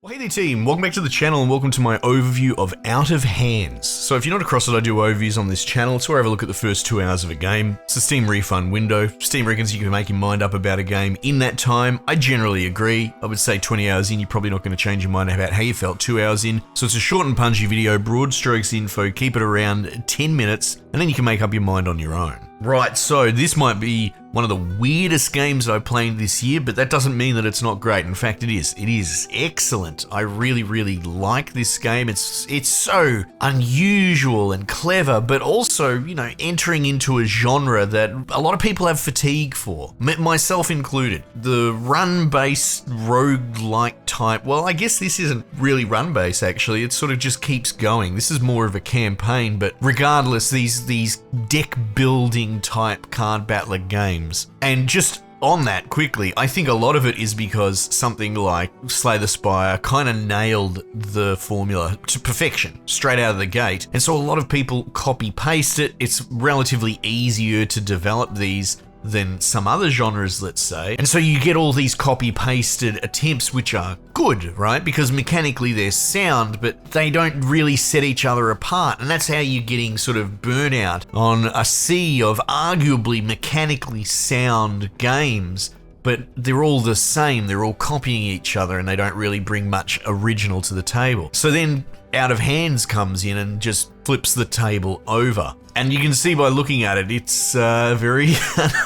Well, hey there team, welcome back to the channel and welcome to my overview of Out of Hands. So if you're not across it, I do overviews on this channel. It's where I have a look at the first 2 hours of a game. It's a Steam refund window. Steam reckons you can make your mind up about a game in that time. I generally agree. I would say 20 hours in, you're probably not going to change your mind about how you felt 2 hours in. So it's a short and punchy video, broad strokes info, keep it around 10 minutes, and then you can make up your mind on your own. Right, so this might be one of the weirdest games that I've played this year, but that doesn't mean that it's not great. In fact, it is. It is excellent. I really like this game. It's so unusual and clever, but also, you know, entering into a genre that a lot of people have fatigue for, myself included. The run-based roguelike type, well, I guess this isn't really run-based actually. It sort of just keeps going. This is more of a campaign, but regardless, these deck-building type card battler games. And just on that quickly, I think a lot of it is because something like Slay the Spire kind of nailed the formula to perfection straight out of the gate. And so a lot of people copy paste it. It's relatively easier to develop these than some other genres, let's say. And so you get all these copy-pasted attempts which are good, right? Because mechanically they're sound, but they don't really set each other apart. And that's how you're getting sort of burnout on a sea of arguably mechanically sound games. But they're all the same, they're all copying each other and they don't really bring much original to the table. So then Out of Hands comes in and just flips the table over. And you can see by looking at it, it's very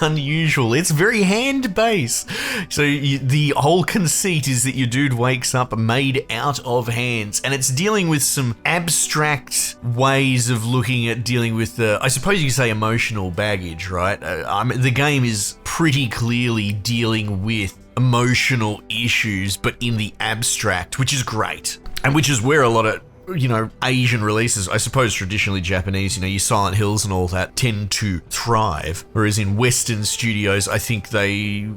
unusual. It's very hand-based. So the whole conceit is that your dude wakes up made out of hands, and it's dealing with some abstract ways of looking at dealing with the, I suppose you could say, emotional baggage, right? The game is pretty clearly dealing with emotional issues, but in the abstract, which is great. And which is where a lot of, you know, Asian releases, I suppose traditionally Japanese, you know, your Silent Hills and all that tend to thrive. Whereas in Western studios, I think the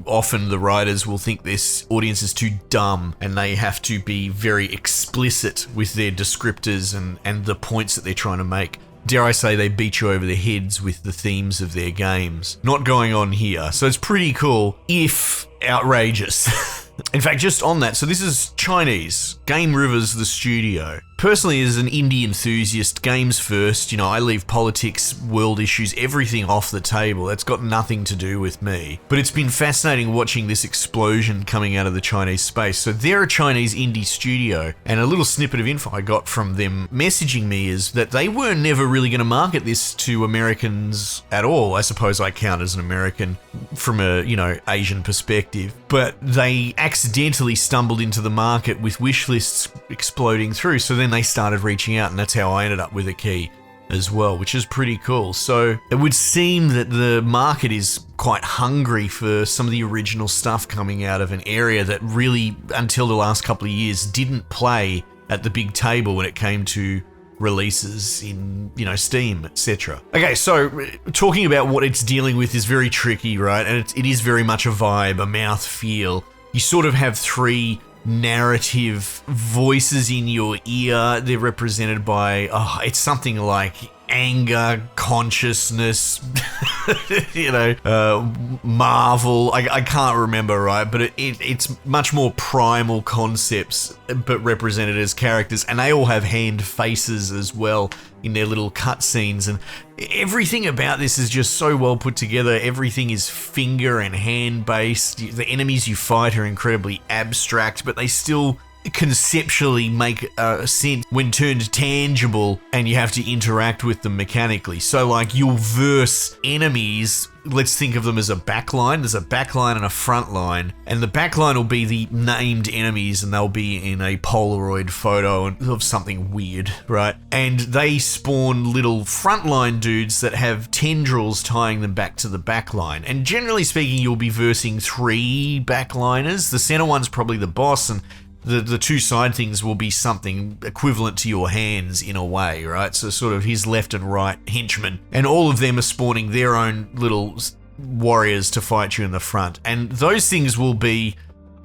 writers will think this audience is too dumb and they have to be very explicit with their descriptors and the points that they're trying to make. Dare I say, they beat you over the heads with the themes of their games. Not going on here. So it's pretty cool, if outrageous. In fact, just on that, so this is Chinese. Game Rivers, the studio. Personally, as an indie enthusiast, games first, you know, I leave politics, world issues, everything off the table. That's got nothing to do with me. But it's been fascinating watching this explosion coming out of the Chinese space. So they're a Chinese indie studio, and a little snippet of info I got from them messaging me is that they were never really going to market this to Americans at all. I suppose I count as an American from a, you know, Asian perspective. But they accidentally stumbled into the market with wish lists exploding through. So then they started reaching out, and that's how I ended up with a key as well, which is pretty cool. So it would seem that the market is quite hungry for some of the original stuff coming out of an area that really, until the last couple of years, didn't play at the big table when it came to releases in, you know, Steam, etc. Okay, so talking about what it's dealing with is very tricky, right? And it is very much a vibe, a mouth feel. You sort of have three narrative voices in your ear. They're represented by, it's something like anger, consciousness, you know, marvel. I can't remember, right? But it's much more primal concepts, but represented as characters. And they all have hand faces as well in their little cutscenes. And everything about this is just so well put together. Everything is finger and hand based. The enemies you fight are incredibly abstract, but they still conceptually make sense when turned tangible and you have to interact with them mechanically. So like, you'll verse enemies, let's think of them as a backline. There's a backline and a front line, and the backline will be the named enemies, and they'll be in a Polaroid photo of something weird, right? And they spawn little frontline dudes that have tendrils tying them back to the backline. And generally speaking, you'll be versing 3 backliners. The center one's probably the boss, and the 2 side things will be something equivalent to your hands in a way, right? So sort of his left and right henchmen. And all of them are spawning their own little warriors to fight you in the front. And those things will be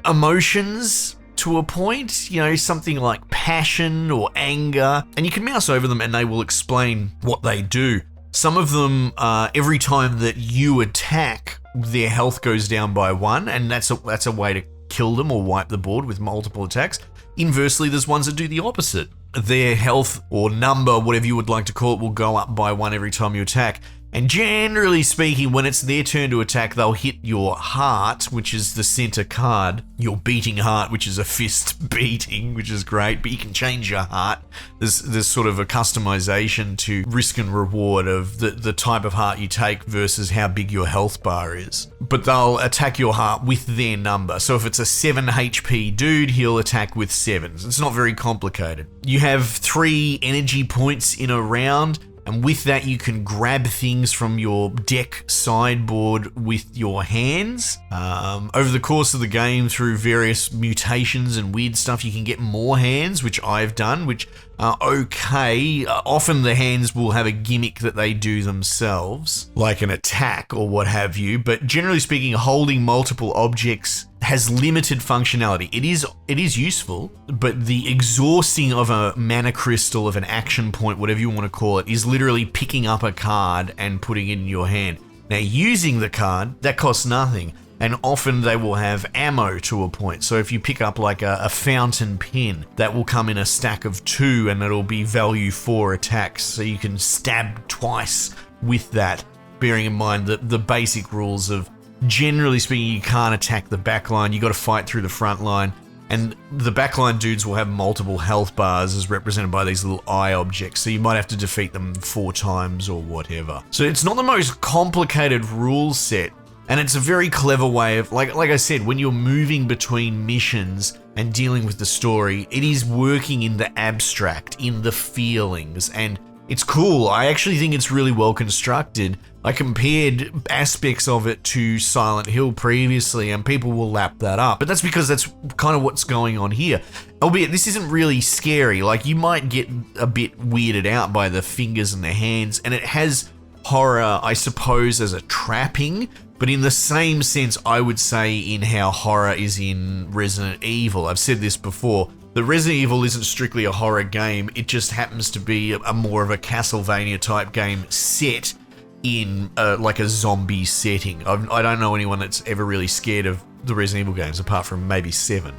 emotions to a point, you know, something like passion or anger. And you can mouse over them and they will explain what they do. Some of them, every time that you attack, their health goes down by 1, and that's a way to kill them or wipe the board with multiple attacks. Inversely, there's ones that do the opposite. Their health or number, whatever you would like to call it, will go up by 1 every time you attack. And generally speaking, when it's their turn to attack, they'll hit your heart, which is the center card, your beating heart, which is a fist beating, which is great, but you can change your heart. There's sort of a customization to risk and reward of the type of heart you take versus how big your health bar is. But they'll attack your heart with their number. So if it's a 7 HP dude, he'll attack with 7s. It's not very complicated. You have 3 energy points in a round. And with that, you can grab things from your deck sideboard with your hands. Over the course of the game, through various mutations and weird stuff, you can get more hands, which I've done, which are okay. Often the hands will have a gimmick that they do themselves, like an attack or what have you. But generally speaking, holding multiple objects has limited functionality. It is useful, but the exhausting of a mana crystal, of an action point, whatever you want to call it, is literally picking up a card and putting it in your hand. Now, using the card, that costs nothing, and often they will have ammo to a point. So if you pick up like a fountain pen, that will come in a stack of 2 and it'll be value 4 attacks, so you can stab twice with that, bearing in mind the basic rules of, generally speaking, you can't attack the back line, you got to fight through the front line, and the backline dudes will have multiple health bars as represented by these little eye objects, so you might have to defeat them 4 times or whatever. So it's not the most complicated rule set, and it's a very clever way of, like I said, when you're moving between missions and dealing with the story, it is working in the abstract, in the feelings, and it's cool. I actually think it's really well constructed. I compared aspects of it to Silent Hill previously, and people will lap that up. But that's because that's kind of what's going on here. Albeit, this isn't really scary. Like, you might get a bit weirded out by the fingers and the hands, and it has horror, I suppose, as a trapping, but in the same sense, I would say, in how horror is in Resident Evil. I've said this before. The Resident Evil isn't strictly a horror game, it just happens to be a more of a Castlevania type game set in like a zombie setting. I don't know anyone that's ever really scared of the Resident Evil games, apart from maybe 7.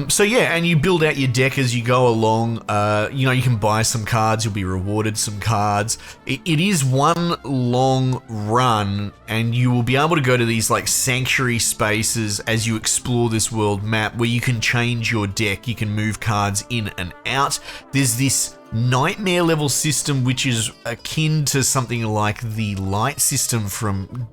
So yeah, and you build out your deck as you go along. You can buy some cards, you'll be rewarded some cards. It is one long run, and you will be able to go to these like sanctuary spaces as you explore this world map where you can change your deck, you can move cards in and out. There's this nightmare level system which is akin to something like the light system from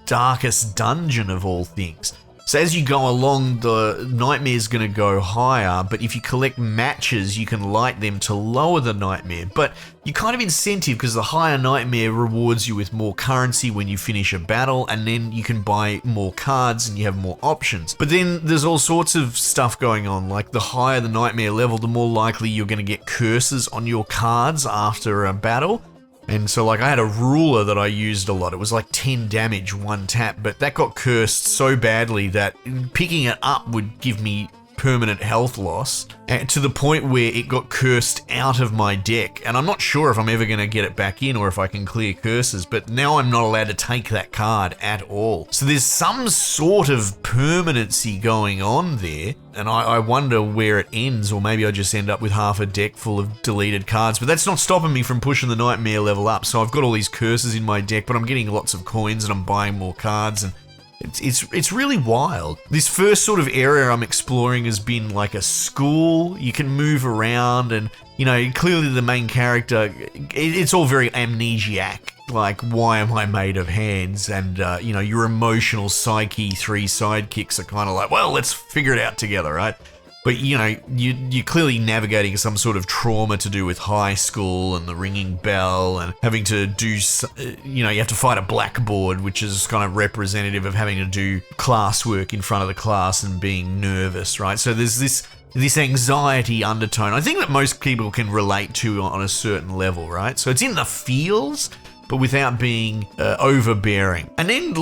Darkest Dungeon of all things. So as you go along, the nightmare's going to go higher, but if you collect matches, you can light them to lower the nightmare. But you're kind of incentive because the higher nightmare rewards you with more currency when you finish a battle, and then you can buy more cards and you have more options. But then there's all sorts of stuff going on, like the higher the nightmare level, the more likely you're going to get curses on your cards after a battle. And so like I had a ruler that I used a lot. It was like 10 damage, 1 tap, but that got cursed so badly that picking it up would give me permanent health loss, and to the point where it got cursed out of my deck. And I'm not sure if I'm ever going to get it back in or if I can clear curses, but now I'm not allowed to take that card at all. So there's some sort of permanency going on there, and I wonder where it ends, or maybe I just end up with half a deck full of deleted cards. But that's not stopping me from pushing the nightmare level up. So I've got all these curses in my deck, but I'm getting lots of coins and I'm buying more cards, and it's really wild. This first sort of area I'm exploring has been like a school. You can move around, and clearly the main character, it's all very amnesiac. Like, why am I made of hands? And your emotional psyche 3 sidekicks are kind of like, well, let's figure it out together, right? But you're clearly navigating some sort of trauma to do with high school and the ringing bell and having to do, you have to fight a blackboard, which is kind of representative of having to do classwork in front of the class and being nervous, right? So there's this anxiety undertone, I think, that most people can relate to on a certain level, right? So it's in the feels, but without being overbearing. And then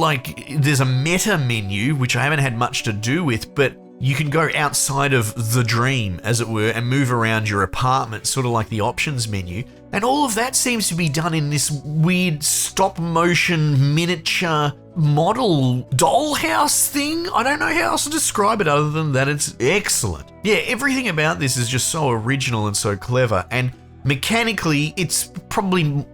there's a meta menu, which I haven't had much to do with, but you can go outside of the dream, as it were, and move around your apartment, sort of like the options menu. And all of that seems to be done in this weird stop-motion miniature model dollhouse thing. I don't know how else to describe it other than that it's excellent. Yeah, everything about this is just so original and so clever, and mechanically it's probably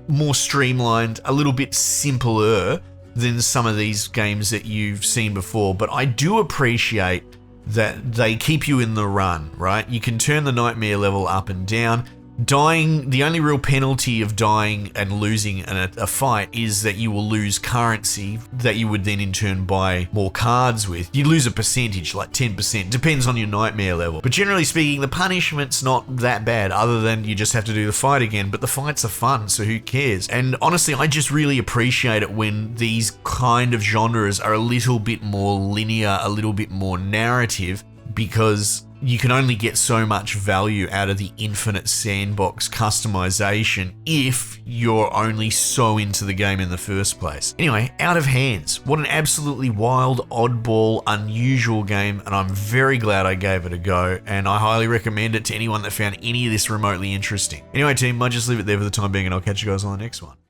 more streamlined, a little bit simpler than some of these games that you've seen before, but I do appreciate that they keep you in the run, right? You can turn the nightmare level up and down. Dying, the only real penalty of dying and losing a fight is that you will lose currency that you would then in turn buy more cards with. You lose a percentage, like 10%, depends on your nightmare level. But generally speaking, the punishment's not that bad, other than you just have to do the fight again, but the fights are fun, so who cares? And honestly, I just really appreciate it when these kind of genres are a little bit more linear, a little bit more narrative, because you can only get so much value out of the infinite sandbox customization if you're only so into the game in the first place. Anyway, Out of Hands. What an absolutely wild, oddball, unusual game, and I'm very glad I gave it a go, and I highly recommend it to anyone that found any of this remotely interesting. Anyway, team, I just leave it there for the time being, and I'll catch you guys on the next one.